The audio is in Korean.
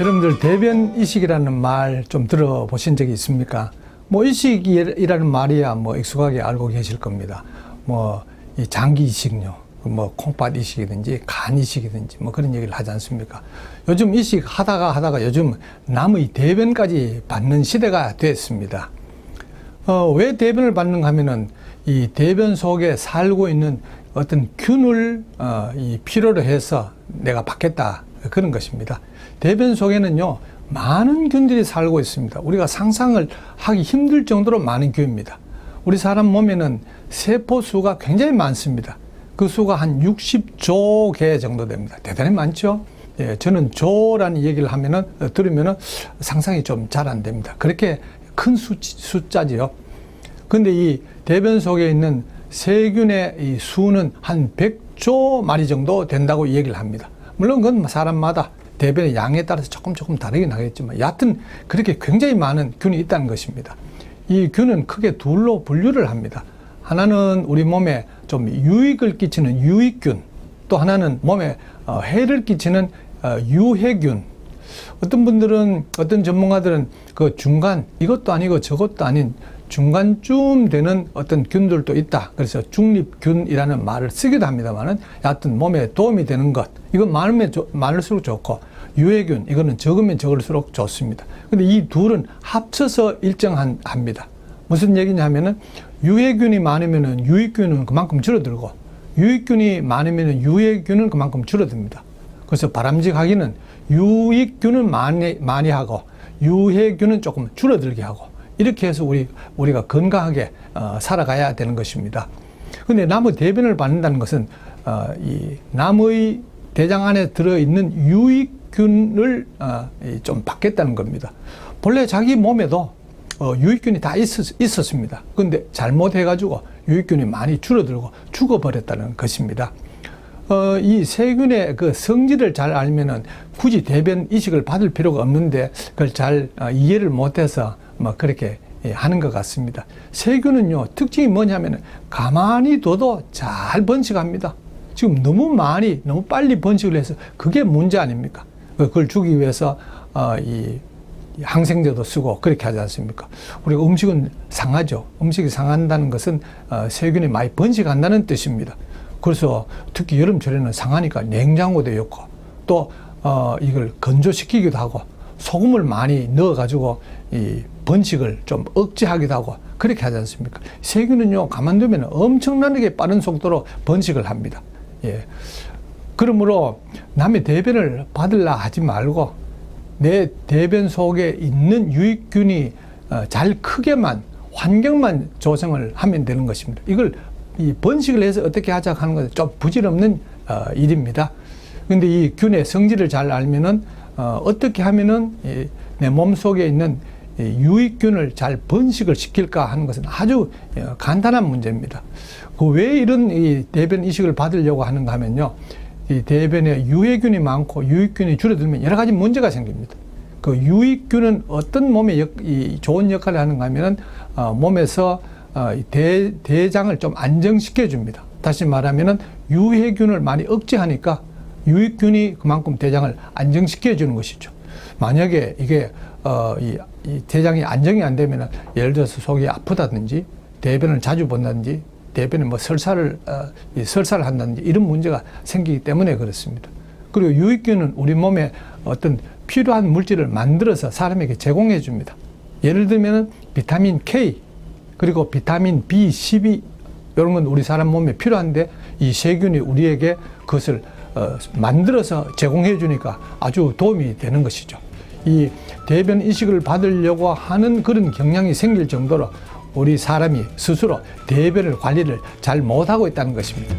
여러분들 대변 이식이라는 말 좀 들어보신 적이 있습니까? 뭐 이식이라는 말이야 뭐 익숙하게 알고 계실 겁니다. 뭐 이 장기 이식요, 뭐 콩팥 이식이든지 간 이식이든지 뭐 그런 얘기를 하지 않습니까? 요즘 이식 하다가 요즘 남의 대변까지 받는 시대가 됐습니다. 왜 대변을 받는가 하면은 이 대변 속에 살고 있는 어떤 균을 이 필요로 해서 내가 받겠다 그런 것입니다. 대변 속에는요 많은 균들이 살고 있습니다. 우리가 상상을 하기 힘들 정도로 많은 균입니다. 우리 사람 몸에는 세포 수가 굉장히 많습니다. 그 수가 한 60조 개 정도 됩니다. 대단히 많죠. 예, 저는 조라는 얘기를 하면은 들으면은 상상이 좀 잘 안 됩니다. 그렇게 큰 숫자지요. 근데 이 대변 속에 있는 세균의 이 수는 한 100조 마리 정도 된다고 얘기를 합니다. 물론 그건 사람마다 대변의 양에 따라서 조금 다르긴 하겠지만 여하튼 그렇게 굉장히 많은 균이 있다는 것입니다. 이 균은 크게 둘로 분류를 합니다. 하나는 우리 몸에 좀 유익을 끼치는 유익균, 또 하나는 몸에 해를 끼치는 유해균. 어떤 분들은, 어떤 전문가들은 그 중간, 이것도 아니고 저것도 아닌 중간쯤 되는 어떤 균들도 있다. 그래서 중립균이라는 말을 쓰기도 합니다만은 여하튼 몸에 도움이 되는 것, 이건 많을수록 좋고, 유해균, 이거는 적으면 적을수록 좋습니다. 근데 이 둘은 합쳐서 일정합니다. 무슨 얘기냐 하면은 유해균이 많으면은 유익균은 그만큼 줄어들고, 유익균이 많으면은 유해균은 그만큼 줄어듭니다. 그래서 바람직하기는 유익균을 많이 하고 유해균은 조금 줄어들게 하고, 이렇게 해서 우리가 건강하게 살아가야 되는 것입니다. 근데 남의 대변을 받는다는 것은 이 남의 대장 안에 들어있는 유익균을 좀 받겠다는 겁니다. 본래 자기 몸에도 유익균이 다 있었습니다. 근데 잘못해가지고 유익균이 많이 줄어들고 죽어버렸다는 것입니다. 이 세균의 그 성질을 잘 알면은 굳이 대변 이식을 받을 필요가 없는데 그걸 잘 이해를 못해서 뭐 그렇게 하는 것 같습니다. 세균은요 특징이 뭐냐면은 가만히 둬도 잘 번식합니다. 지금 너무 빨리 번식을 해서 그게 문제 아닙니까? 그걸 주기 위해서 이 항생제도 쓰고 그렇게 하지 않습니까? 우리가 음식은 상하죠. 음식이 상한다는 것은 세균이 많이 번식한다는 뜻입니다. 그래서 특히 여름철에는 상하니까 냉장고도 좋고, 또 이걸 건조시키기도 하고 소금을 많이 넣어가지고 이 번식을 좀 억제하기도 하고 그렇게 하지 않습니까? 세균은요 가만두면 엄청나게 빠른 속도로 번식을 합니다. 예. 그러므로 남의 대변을 받으려 하지 말고 내 대변 속에 있는 유익균이 잘 크게만, 환경만 조성을 하면 되는 것입니다. 이걸 이 번식을 해서 어떻게 하자 하는 것은 좀 부질없는 일입니다. 근데 이 균의 성질을 잘 알면은 어떻게 하면은 내 몸 속에 있는 유익균을 잘 번식을 시킬까 하는 것은 아주 간단한 문제입니다. 그 왜 이런 이 대변 이식을 받으려고 하는가 하면요, 이 대변에 유해균이 많고 유익균이 줄어들면 여러 가지 문제가 생깁니다. 그 유익균은 어떤 몸에 좋은 역할을 하는가 하면은 몸에서 대장을 좀 안정시켜 줍니다. 다시 말하면은 유해균을 많이 억제하니까 유익균이 그만큼 대장을 안정시켜 주는 것이죠. 만약에 이게 이 대장이 안정이 안 되면은 예를 들어서 속이 아프다든지 대변을 자주 본다든지 대변에 뭐 설사를 한다든지 이런 문제가 생기기 때문에 그렇습니다. 그리고 유익균은 우리 몸에 어떤 필요한 물질을 만들어서 사람에게 제공해 줍니다. 예를 들면은 비타민 K, 그리고 비타민 B12, 이런 건 우리 사람 몸에 필요한데 이 세균이 우리에게 그것을 만들어서 제공해 주니까 아주 도움이 되는 것이죠. 이 대변 이식을 받으려고 하는 그런 경향이 생길 정도로 우리 사람이 스스로 대변을 관리를 잘 못하고 있다는 것입니다.